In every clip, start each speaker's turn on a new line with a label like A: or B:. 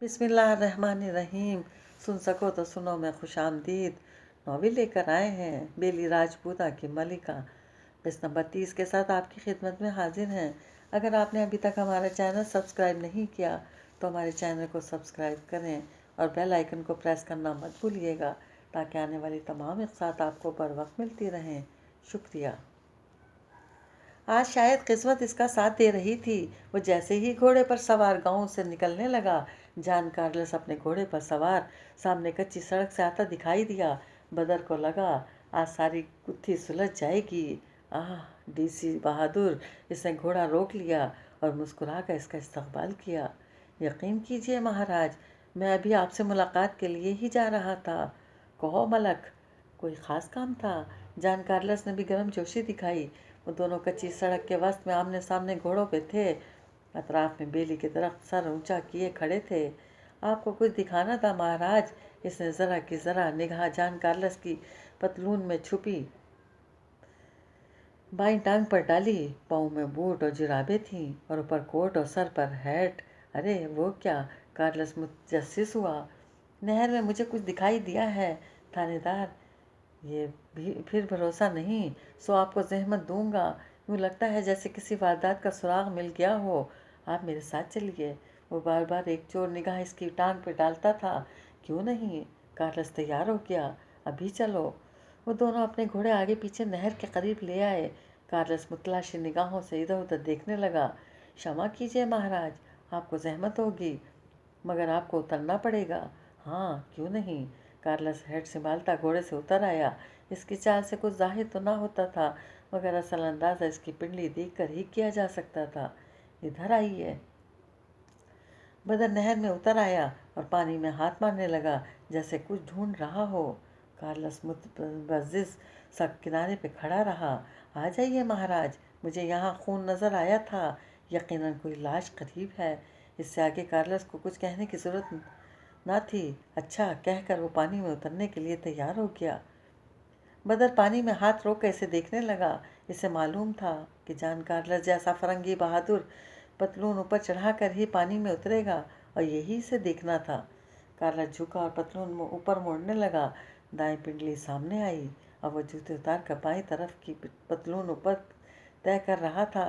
A: बिस्मिल्लाहिर्रहमानिर्रहीम। सुन सको तो सुनो मैं खुश आमदीद नॉवेल लेकर आए हैं बेली राजपूता की मलिका किस्त नंबर 30 के साथ आपकी खिदमत में हाजिर हैं। अगर आपने अभी तक हमारा चैनल सब्सक्राइब नहीं किया तो हमारे चैनल को सब्सक्राइब करें और बेल आइकन को प्रेस करना मत भूलिएगा ताकि आने वाली तमाम इख्तियात आपको बर वक्त मिलती रहें। शुक्रिया। आज शायद किस्मत इसका साथ दे रही थी। वो जैसे ही घोड़े पर सवार गांव से निकलने लगा, जॉन कार्लस अपने घोड़े पर सवार सामने कच्ची सड़क से आता दिखाई दिया। बदर को लगा आज सारी गुत्थी सुलझ जाएगी। आह, डीसी बहादुर। इसने घोड़ा रोक लिया और मुस्कुरा कर इसका इस्तकबाल किया। यकीन कीजिए महाराज, मैं अभी आपसे मुलाकात के लिए ही जा रहा था। कहो मलक, कोई ख़ास काम था? जॉन कार्लस ने भी गर्मजोशी दिखाई। वो दोनों कच्ची सड़क के वस्त में आमने सामने घोड़ों पे थे। अतराफ में बेली के दरख्त सर ऊंचा किए खड़े थे। आपको कुछ दिखाना था महाराज। इसने ज़रा की ज़रा निगाह जॉन कार्लस की पतलून में छुपी बाईं टांग पर डाली। पाँव में बूट और जुराबें थीं और ऊपर कोट और सर पर हैट। अरे वो क्या? कार्लस मुतजस्सिस हुआ। नहर में मुझे कुछ दिखाई दिया है थानेदार। ये भी फिर भरोसा नहीं, सो आपको ज़हमत दूंगा। यूँ लगता है जैसे किसी वारदात का सुराग मिल गया हो। आप मेरे साथ चलिए। वो बार बार एक चोर निगाह इसकी टांग पे डालता था। क्यों नहीं? कार्लस तैयार हो गया। अभी चलो। वो दोनों अपने घोड़े आगे पीछे नहर के करीब ले आए। कार्लस मुतलाशी निगाहों से इधर उधर देखने लगा। क्षमा कीजिए महाराज, आपको ज़हमत होगी, मगर आपको उतरना पड़ेगा। हाँ, क्यों नहीं? कार्लस हेड संभालता घोड़े से उतर आया। इसकी चाल से कुछ जाहिर तो ना होता था, मगर असल अंदाज़ा इसकी पिंडली देखकर ही किया जा सकता था। इधर आइए। बदर नहर में उतर आया और पानी में हाथ मारने लगा जैसे कुछ ढूंढ रहा हो। कार्लस मुतबज्जिज सा किनारे पे खड़ा रहा। आ जाइए महाराज, मुझे यहाँ खून नज़र आया था। यकीनन कोई लाश करीब है। इससे आगे कार्लस को कुछ कहने की ज़रूरत ना थी। अच्छा कहकर वो पानी में उतरने के लिए तैयार हो गया। बदर पानी में हाथ रोक कर इसे देखने लगा। इसे मालूम था कि जॉन कार्लस जैसा फरंगी बहादुर पतलून ऊपर चढ़ाकर ही पानी में उतरेगा और यही इसे देखना था। कार्लस झुका और पतलून ऊपर मोड़ने लगा। दाएं पिंडली सामने आई और वह जूते उतार कर बाईं तरफ की पतलून ऊपर तय कर रहा था।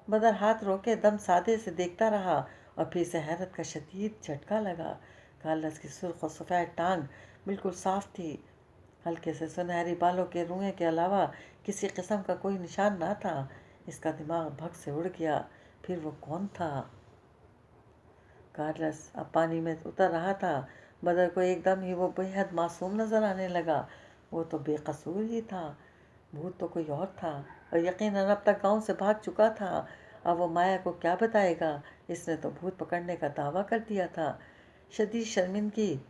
A: बदर हाथ रोके दम साधे से देखता रहा और फिर से हैरत का शदीद झटका लगा। कार्लस की सुर्ख और सफ़ेद टांग बिल्कुल साफ थी। हल्के से सुनहरी बालों के रुएं के अलावा किसी किस्म का कोई निशान ना था। इसका दिमाग भग से उड़ गया। फिर वो कौन था? कार्लस अब पानी में उतर रहा था। बदर को एकदम ही वो बेहद मासूम नजर आने लगा। वो तो बेकसूर ही था। भूत तो कोई और था और यकीनन अब तक गांव से भाग चुका था। अब वो माया को क्या बताएगा? इसने तो भूत पकड़ने का दावा कर दिया था। शदीद शर्मिंदगी,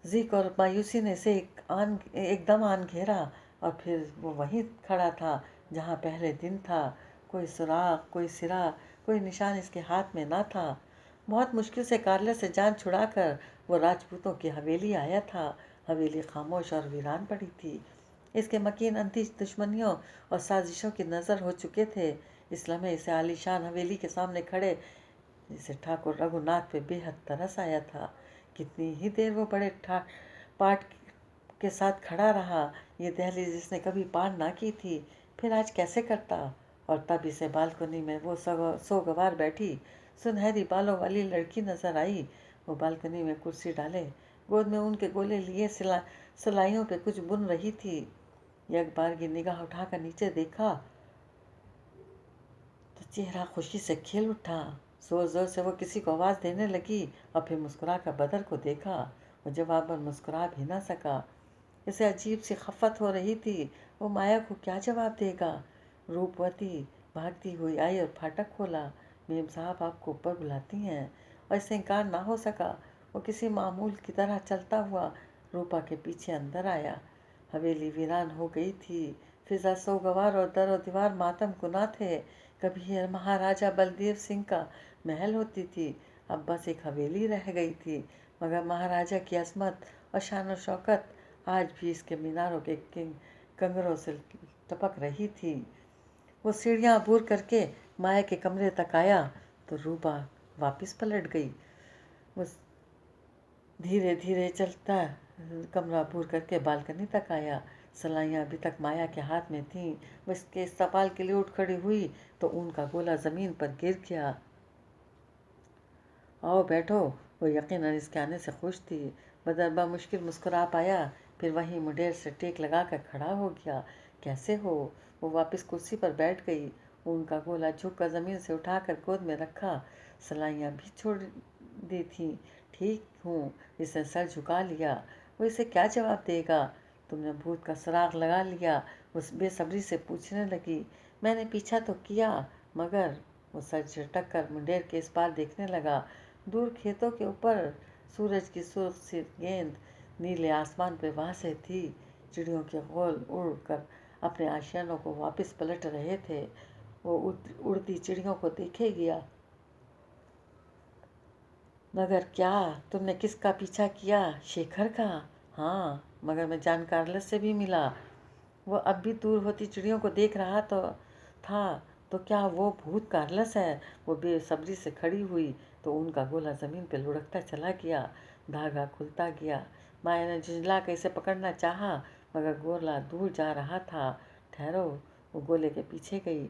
A: ज़िक और मायूसी ने इसे एकदम आन घेरा और फिर वो वहीं खड़ा था जहाँ पहले दिन था। कोई सुराग, कोई सिरा, कोई निशान इसके हाथ में ना था। बहुत मुश्किल से कार्लस से जान छुड़ाकर वो राजपूतों की हवेली आया था। हवेली खामोश और वीरान पड़ी थी। इसके मकीन अंधी दुश्मनियों और साजिशों की नज़र हो चुके थे। इस लम्हे इसे आलीशान हवेली के सामने खड़े जिसे ठाकुर रघुनाथ पे बेहद तरस आया था। कितनी ही देर वो बड़े पाठ के साथ खड़ा रहा। ये दहलीज जिसने कभी पार ना की थी, फिर आज कैसे करता? और तब इसे बालकनी में वो सोगवार बैठी सुनहरी बालों वाली लड़की नजर आई। वो बालकनी में कुर्सी डाले गोद में उनके गोले लिए सिलाइयों पे कुछ बुन रही थी। एक बार की निगाह उठाकर नीचे देखा तो चेहरा खुशी से खिल उठा। जोर जोर से वो किसी को आवाज़ देने लगी और फिर मुस्कुरा कर बदर को देखा। वो जवाब पर मुस्कुरा भी ना सका। इसे अजीब सी खफत हो रही थी। वो माया को क्या जवाब देगा? रूपवती भागती हुई आई और फाटक खोला। मेम साहब आपको ऊपर बुलाती हैं। और इससे इनकार ना हो सका। वो किसी मामूल की तरह चलता हुआ रूपा के पीछे अंदर आया। हवेली वीरान हो गई थी। फिजा सोगवार और दर और दीवार मातम गुना थे। कभी यह महाराजा बलदेव सिंह का महल होती थी, अब बस एक हवेली रह गई थी। मगर महाराजा की अजमत और शान और शौकत आज भी इसके मीनारों के कंगरों से टपक रही थी। वो सीढ़ियाँ अबूर करके माया के कमरे तक आया तो रूपा वापस पलट गई। वो धीरे धीरे चलता कमरा अबूर करके बालकनी तक आया। सलाइयाँ अभी तक माया के हाथ में थीं। वो इसके सवाल के लिए उठ खड़ी हुई तो ऊन का गोला ज़मीन पर गिर गया। आओ बैठो। वो यकीनन इसके आने से खुश थी। बदरबा मुश्किल मुस्कुरा पाया, फिर वहीं मुंडेर से टेक लगा कर खड़ा हो गया। कैसे हो? वो वापस कुर्सी पर बैठ गई। ऊन का गोला झुक कर ज़मीन से उठाकर गोद में रखा। सलाइयाँ भी छोड़ दी थी। ठीक हूँ। इसने सर झुका लिया। वो इसे क्या जवाब देगा? तुमने भूत का सुराग लगा लिया? उस बेसब्री से पूछने लगी। मैंने पीछा तो किया, मगर। वो सर झटक कर मुंडेर के इस पार देखने लगा। दूर खेतों के ऊपर सूरज की सुर्ख सी गेंद नीले आसमान पे वासे थी। चिड़ियों के गोल उड़ कर अपने आशियानों को वापस पलट रहे थे। वो उड़ती चिड़ियों को देखे गया। मगर क्या? तुमने किसका पीछा किया? शेखर का? हाँ, मगर मैं जान कार्लस से भी मिला। वो अब भी दूर होती चिड़ियों को देख रहा तो था। तो क्या वो भूत कार्लस है? वो बेसब्री से खड़ी हुई तो उनका गोला ज़मीन पर लुढ़कता चला गया। धागा खुलता गया। माया ने झुंझला कर इसे पकड़ना चाहा, मगर गोला दूर जा रहा था। ठहरो। वो गोले के पीछे गई,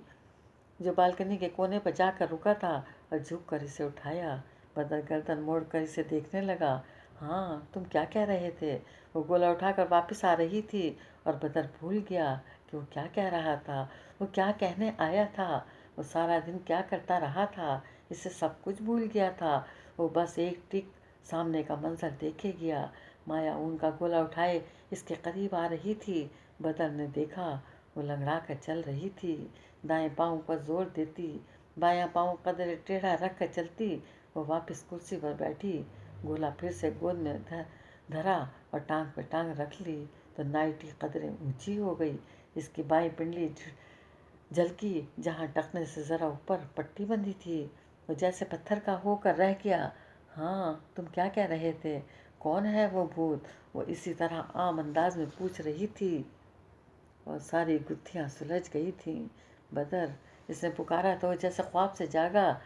A: जो बालकनी के कोने पर जाकर रुका था, और झुक कर इसे उठाया। बदर गर्दन मोड़ कर इसे देखने लगा। हाँ, तुम क्या कह रहे थे? वो गोला उठाकर वापस आ रही थी और बदर भूल गया कि वो क्या कह रहा था। वो क्या कहने आया था। वो सारा दिन क्या करता रहा था। इसे सब कुछ भूल गया था। वो बस एक टिक सामने का मंजर देखे गया। माया उनका गोला उठाए इसके करीब आ रही थी। बदर ने देखा, वो लंगड़ा कर चल रही थी। दाएं पाँव पर जोर देती, बायां पाँव कदरे टेढ़ा रख कर चलती। वो वापस कुर्सी पर बैठी, गोला फिर से गोद में धरा और टांग पे टांग रख ली तो नाइटी कदरे ऊंची हो गई। इसकी बाई पिंडली झलकी, जहाँ टखने से ज़रा ऊपर पट्टी बंधी थी। वो जैसे पत्थर का होकर रह गया। हाँ, तुम क्या कह रहे थे? कौन है वो भूत? वो इसी तरह आम अंदाज में पूछ रही थी और सारी गुत्थियाँ सुलझ गई थीं। बदर, इसने पुकारा तो जैसे ख्वाब से जागा।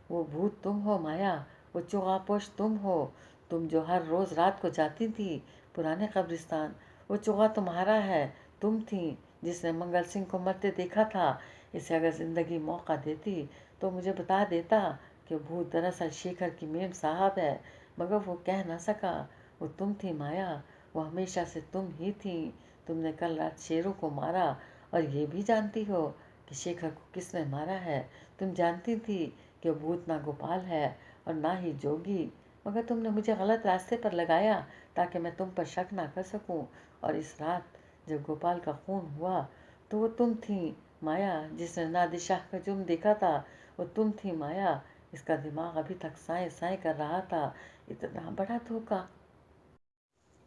A: वो भूत तुम हो माया। वो चोगापोश तुम हो। तुम जो हर रोज़ रात को जाती थी पुराने कब्रिस्तान। वो चोगा तुम्हारा है। तुम थी जिसने मंगल सिंह को मरते देखा था। इसे अगर ज़िंदगी मौका देती तो मुझे बता देता कि भूत दरअसल शेखर की मेम साहब है, मगर वो कह न सका। वो तुम थी माया। वो हमेशा से तुम ही थी। तुमने कल रात शेरों को मारा, और ये भी जानती हो कि शेखर को किसने मारा है। तुम जानती थी कि भूत ना गोपाल है और ना ही जोगी, मगर तुमने मुझे गलत रास्ते पर लगाया ताकि मैं तुम पर शक ना कर सकूं। और इस रात जब गोपाल का खून हुआ तो वो तुम थी माया जिसने नादिर शाह का जुर्म देखा था। वो तुम थी माया। इसका दिमाग अभी तक साए साए कर रहा था। इतना बड़ा धोखा।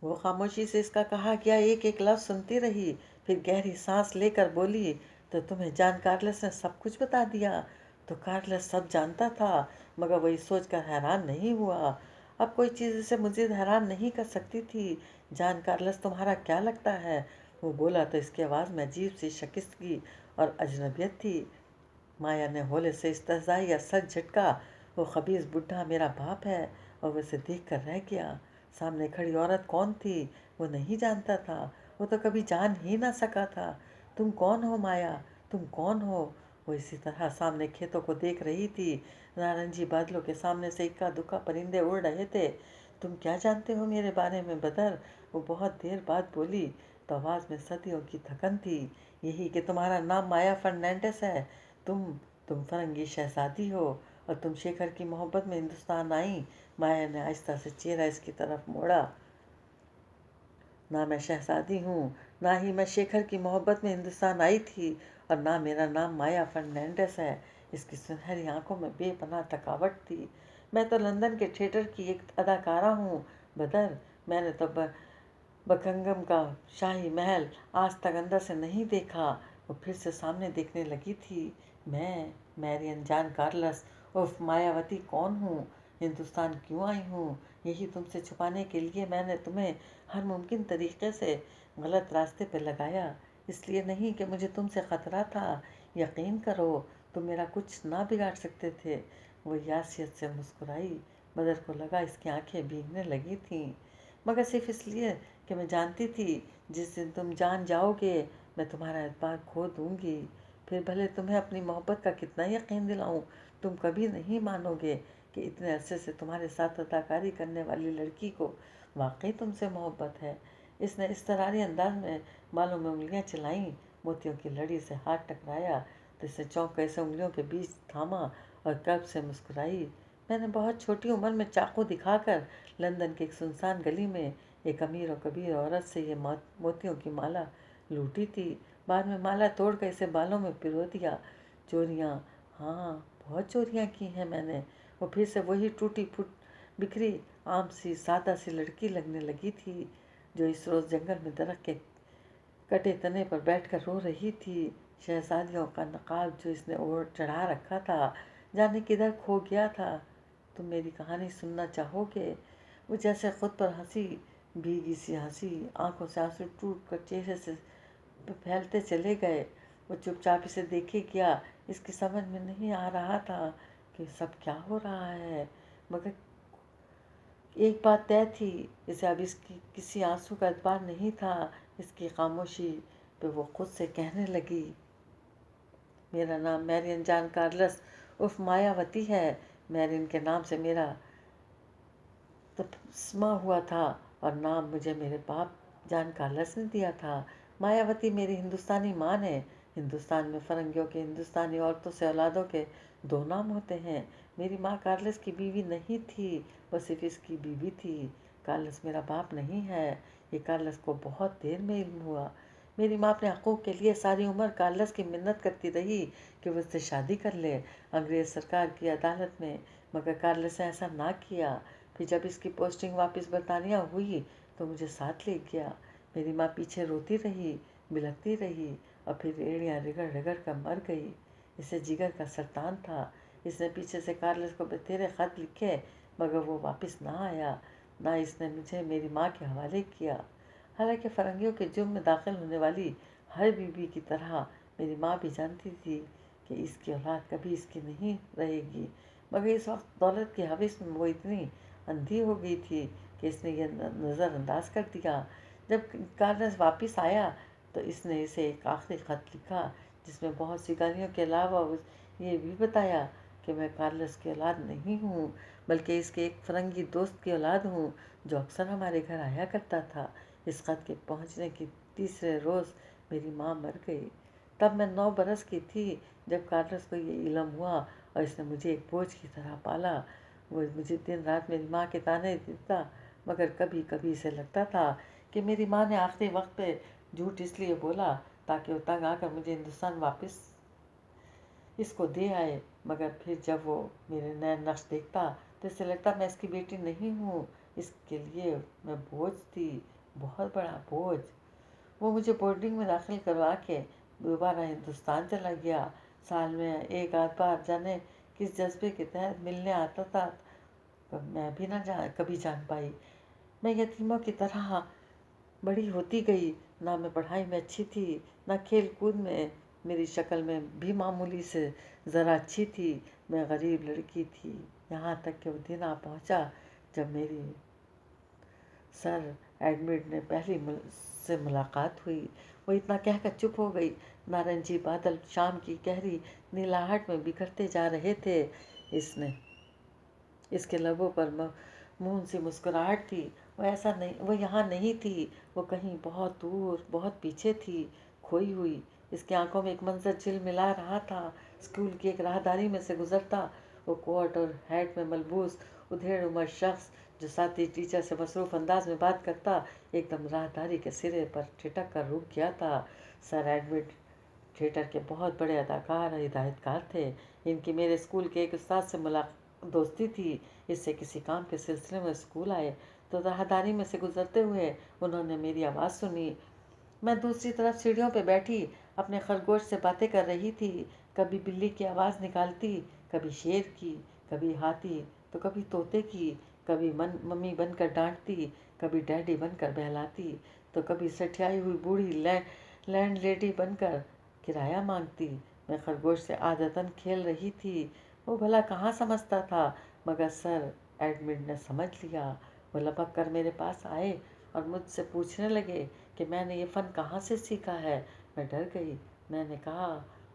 A: वो खामोशी से इसका कहा गया एक एक लफ्ज़ सुनती रही, फिर गहरी सांस लेकर बोली, तो तुम्हें जान कार्लस ने सब कुछ बता दिया? तो कार्लस सब जानता था, मगर वही सोचकर हैरान नहीं हुआ। अब कोई चीज़ इसे मज़ीद हैरान नहीं कर सकती थी। जान कार्लस तुम्हारा क्या लगता है? वो बोला तो इसकी आवाज़ में अजीब सी शिकस्तगी और अजनबियत थी। माया ने होले से इस्तहज़ाई या सर झटका। वो खबीज़ बुढ़ा मेरा बाप है। और वैसे देख कर रह गया। सामने खड़ी औरत कौन थी वो नहीं जानता था। वो तो कभी जान ही ना सका था। तुम कौन हो माया? तुम कौन हो? वो इसी तरह सामने खेतों को देख रही थी। नारंगी बादलों के सामने से इक्का दुक्का परिंदे उड़ रहे थे। तुम क्या जानते हो मेरे बारे में बदर? वो बहुत देर बाद बोली तो आवाज़ में सदियों की थकन थी। यही कि तुम्हारा नाम माया फर्नांडिस है। तुम तुम फरंगी शहजादी हो, और तुम शेखर की मोहब्बत में हिंदुस्तान आई। माया ने आहिस्ता से चेहरा इसकी तरफ मोड़ा। ना मैं शहजादी हूँ, ना ही मैं शेखर की मोहब्बत में हिंदुस्तान आई थी, और ना मेरा नाम माया फर्नांडिस है। इसकी सुनहरी आंखों में बेपनाह थकावट थी। मैं तो लंदन के थिएटर की एक अदाकारा हूँ बदर। मैंने तो बकिंघम का शाही महल आज तक अंदर से नहीं देखा। वो फिर से सामने देखने लगी थी। मैं मैरियन जान कार्लस उर्फ मायावती कौन हूँ? हिंदुस्तान क्यों आई हूँ? यही तुमसे छुपाने के लिए मैंने तुम्हें हर मुमकिन तरीके से गलत रास्ते पर लगाया। इसलिए नहीं कि मुझे तुमसे ख़तरा था। यकीन करो, तुम मेरा कुछ ना बिगाड़ सकते थे। वो यासियत से मुस्कुराई। मदर को लगा इसकी आंखें भीगने लगी थीं, मगर सिर्फ इसलिए कि मैं जानती थी जिस दिन तुम जान जाओगे मैं तुम्हारा एतबार खो दूंगी। फिर भले तुम्हें अपनी मोहब्बत का कितना यकीन दिलाऊं, तुम कभी नहीं मानोगे कि इतने अरसे से तुम्हारे साथ अदाकारी करने वाली लड़की को वाकई तुमसे मोहब्बत है। इसने इस तरारी अंदाज में बालों में उंगलियां चलाईं, मोतियों की लड़ी से हाथ टकराया तो इसे चौंक कर इसे उंगलियों के बीच थामा और कर्ब से मुस्कुराई। मैंने बहुत छोटी उम्र में चाकू दिखाकर लंदन की एक सुनसान गली में एक अमीर और कबीर औरत से ये मोतियों की माला लूटी थी। बाद में माला तोड़कर इसे बालों में पिरो दिया। चोरियाँ, हाँ बहुत चोरियाँ की हैं मैंने। वो फिर से वही टूटी फूट बिखरी आम सी सादा सी लड़की लगने लगी थी जो इस रोज़ जंगल में दरख्त के कटे तने पर बैठकर रो रही थी। शहजादियों का नकाब जो इसने ओढ़ चढ़ा रखा था जाने किधर खो गया था। तुम मेरी कहानी सुनना चाहोगे? वो जैसे खुद पर हंसी, भीगी सी हंसी, आंखों से आंसू टूट कर चेहरे से फैलते चले गए। वो चुपचाप इसे देखे गया। इसकी समझ में नहीं आ रहा था कि सब क्या हो रहा है, मगर एक बात तय थी, इसे अब इसकी किसी आंसू का एतबार नहीं था। इसकी खामोशी पे वो खुद से कहने लगी, मेरा नाम मैरियन जान कार्लस उर्फ मायावती है। मैरियन के नाम से मेरा तस्मा हुआ था और नाम मुझे मेरे बाप जान कार्लस ने दिया था। मायावती मेरी हिंदुस्तानी माँ ने। हिंदुस्तान में फरंगियों के हिंदुस्तानी औरतों से औलादों के दो नाम होते हैं। मेरी माँ कार्लस की बीवी नहीं थी, वो सिर्फ इसकी बीवी थी। कार्लस मेरा बाप नहीं है। ये कार्लस को बहुत देर में इल्म हुआ। मेरी माँ अपने हकूक़ के लिए सारी उम्र कार्लस की मिन्नत करती रही कि वो उससे शादी कर ले अंग्रेज़ सरकार की अदालत में, मगर कार्लस ने ऐसा ना किया। फिर जब इसकी पोस्टिंग वापस बरतानिया हुई तो मुझे साथ ले गया। मेरी माँ पीछे रोती रही, बिलखती रही और फिर एड़ियाँ रगड़ रगड़ कर मर गई। इसे जिगर का सरतान था। इसने पीछे से कार्लस को बतेरे ख़त लिखे, मगर वो वापस ना आया। ना इसने मुझे मेरी माँ के हवाले किया। हालांकि फरंगियों के जुर्म में दाखिल होने वाली हर बीबी की तरह मेरी माँ भी जानती थी कि इसकी औलाद कभी इसकी नहीं रहेगी, मगर इस वक्त दौलत की हविस में वो इतनी अंधी हो गई थी कि इसने यह नज़रअंदाज कर दिया। जब कार्लस वापस आया तो इसने इसे एक आखिरी ख़त लिखा जिसमें बहुत सी गालियों के अलावा ये भी बताया कि मैं कार्लस की औलाद नहीं हूँ, बल्कि इसके एक फरंगी दोस्त की औलाद हूँ जो अक्सर हमारे घर आया करता था। इस ख़त के पहुँचने की तीसरे रोज़ मेरी माँ मर गई। तब मैं 9 बरस की थी जब कार्लस को ये इल्म हुआ और इसने मुझे एक बोझ की तरह पाला। वो मुझे दिन रात मेरी माँ के ताने देता, मगर कभी कभी इसे लगता था कि मेरी माँ ने आखिरी वक्त पे झूठ इसलिए बोला ताकि वो तंग आकर मुझे हिंदुस्तान वापस इसको दे आए। मगर फिर जब वो मेरे नए नक्श देखता तो इसे लगता मैं इसकी बेटी नहीं हूँ। इसके लिए मैं बोझ थी, बहुत बड़ा बोझ। वो मुझे बोर्डिंग में दाखिल करवा के दोबारा हिंदुस्तान चला गया। साल में एक आध बार जाने किस जज्बे के तहत मिलने आता था, पर मैं भी ना कभी जान पाई। मैं यतीमों की तरह बड़ी होती गई। ना मैं पढ़ाई में अच्छी थी, ना खेल कूद में। मेरी शक्ल में भी मामूली से ज़रा अच्छी थी। मैं गरीब लड़की थी। यहाँ तक कि वो दिन आ पहुँचा जब मेरी सर एडमिट ने से मुलाकात हुई। वो इतना कहकर चुप हो गई। नारंगी बादल शाम की गहरी नीलाहट में बिखरते जा रहे थे। इसके लबों पर मून सी मुस्कुराहट थी। वो यहाँ नहीं थी। वो कहीं बहुत दूर, बहुत पीछे थी, खोई हुई। इसकी आंखों में एक मंजर झिलमिला रहा था। स्कूल की एक राहदारी में से गुजरता वो कोट और हैट में मलबूस उधेड़ उम्र शख्स जो साथी टीचर से मसरूफ़ अंदाज में बात करता एकदम राहदारी के सिरे पर ठिठक कर रुक गया था। सर एडवर्ड थिएटर के बहुत बड़े अदाकार और हिदायतकार थे। इनकी मेरे स्कूल के एक उस्ताद से दोस्ती थी। इससे किसी काम के सिलसिले में स्कूल आए तो राहदारी में से गुजरते हुए उन्होंने मेरी आवाज़ सुनी। मैं दूसरी तरफ सीढ़ियों पर बैठी अपने खरगोश से बातें कर रही थी। कभी बिल्ली की आवाज़ निकालती, कभी शेर की, कभी हाथी तो कभी तोते की, कभी मम्मी बनकर डांटती, कभी डैडी बनकर बहलाती, तो कभी सठियाई हुई बूढ़ी लैंड लेडी बनकर किराया मांगती। मैं खरगोश से आदतन खेल रही थी। वो भला कहाँ समझता था, मगर सर एडमिन ने समझ लिया। वो लपक कर मेरे पास आए और मुझसे पूछने लगे कि मैंने ये फ़न कहाँ से सीखा है। मैं डर गई। मैंने कहा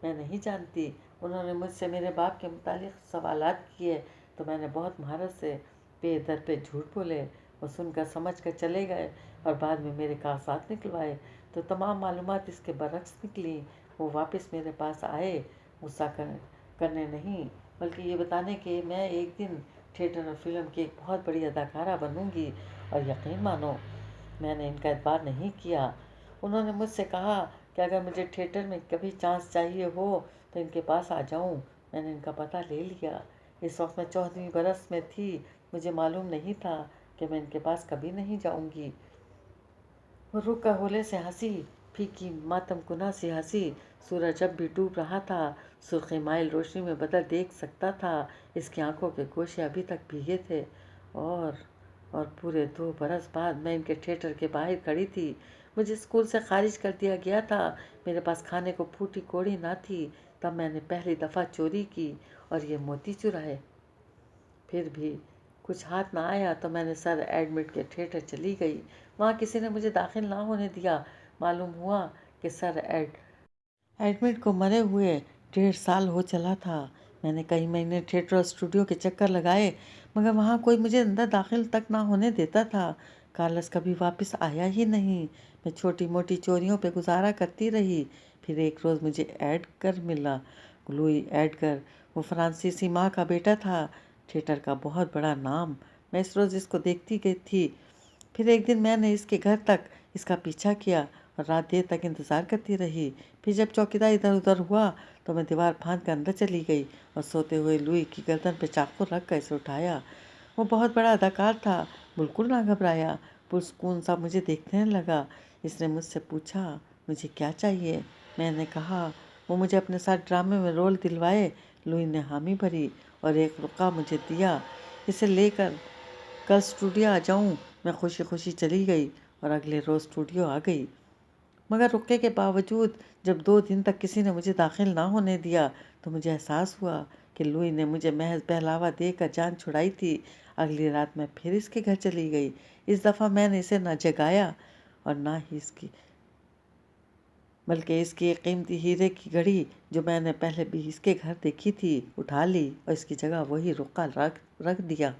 A: मैं नहीं जानती। उन्होंने मुझसे मेरे बाप के मुतालिक सवालात किए तो मैंने बहुत महारत से पे दर पे झूठ बोले। वो सुनकर समझ कर चले गए और बाद में मेरे कागजात निकलवाए तो तमाम मालूमात इसके बरक्स निकली। वो वापस मेरे पास आए, गुस्सा करने नहीं बल्कि ये बताने कि मैं एक दिन थिएटर और फिल्म की एक बहुत बड़ी अदाकारा बनूंगी। और यकीन मानो मैंने इनका एतबार नहीं किया। उन्होंने मुझसे कहा कि अगर मुझे थिएटर में कभी चांस चाहिए हो तो इनके पास आ जाऊं। मैंने इनका पता ले लिया। इस वक्त मैं 14वीं बरस में थी। मुझे मालूम नहीं था कि मैं इनके पास कभी नहीं जाऊंगी। वो रुक कर होले से हंसी, फीकी मातम कुना सी हंसी। सूरज अब भी डूब रहा था। सुर्खी माइल रोशनी में बदल देख सकता था। इसकी आंखों के गोशे अभी तक भीगे थे। और और पूरे 2 बरस बाद मैं इनके थिएटर के बाहर खड़ी थी। मुझे स्कूल से खारिज कर दिया गया था। मेरे पास खाने को फूटी कोड़ी ना थी। तब मैंने पहली दफ़ा चोरी की और ये मोती चुराए। फिर भी कुछ हाथ ना आया तो मैंने सर एडमिट के थिएटर चली गई। वहाँ किसी ने मुझे दाखिल ना होने दिया। मालूम हुआ कि सर एडमिट को मरे हुए 1.5 साल हो चला था। मैंने कई महीने थिएटर और स्टूडियो के चक्कर लगाए मगर वहाँ कोई मुझे अंदर दाखिल तक ना होने देता था। कार्लस कभी वापस आया ही नहीं। मैं छोटी मोटी चोरियों पे गुजारा करती रही। फिर एक रोज़ मुझे एडगर मिला। लुई एडगर, वो फ्रांसीसी माँ का बेटा था, थिएटर का बहुत बड़ा नाम। मैं इस रोज़ इसको देखती गई थी। फिर एक दिन मैंने इसके घर तक इसका पीछा किया और रात देर तक इंतज़ार करती रही। फिर जब चौकीदार इधर उधर हुआ तो मैं दीवार फांद कर अंदर चली गई और सोते हुए लुई की गर्दन पे चाकू रख कर इसे उठाया। वो बहुत बड़ा अदाकार था, बिल्कुल ना घबराया, पुरस्कून सा मुझे देखने लगा। इसने मुझसे पूछा मुझे क्या चाहिए। मैंने कहा वो मुझे अपने साथ ड्रामे में रोल दिलवाए। लुई ने हामी भरी और एक रुपया मुझे दिया। इसे लेकर कल स्टूडियो आ जाऊं। मैं खुशी खुशी चली गई और अगले रोज़ स्टूडियो आ गई। मगर रुके के बावजूद जब 2 दिन तक किसी ने मुझे दाखिल ना होने दिया तो मुझे एहसास हुआ कि लुई ने मुझे महज बहलावा देकर जान छुड़ाई थी। अगली रात मैं फिर इसके घर चली गई। इस दफ़ा मैंने इसे ना जगाया और ना ही इसकी बल्कि इसकी एक कीमती हीरे की घड़ी जो मैंने पहले भी इसके घर देखी थी उठा ली और इसकी जगह वही रुका रख दिया।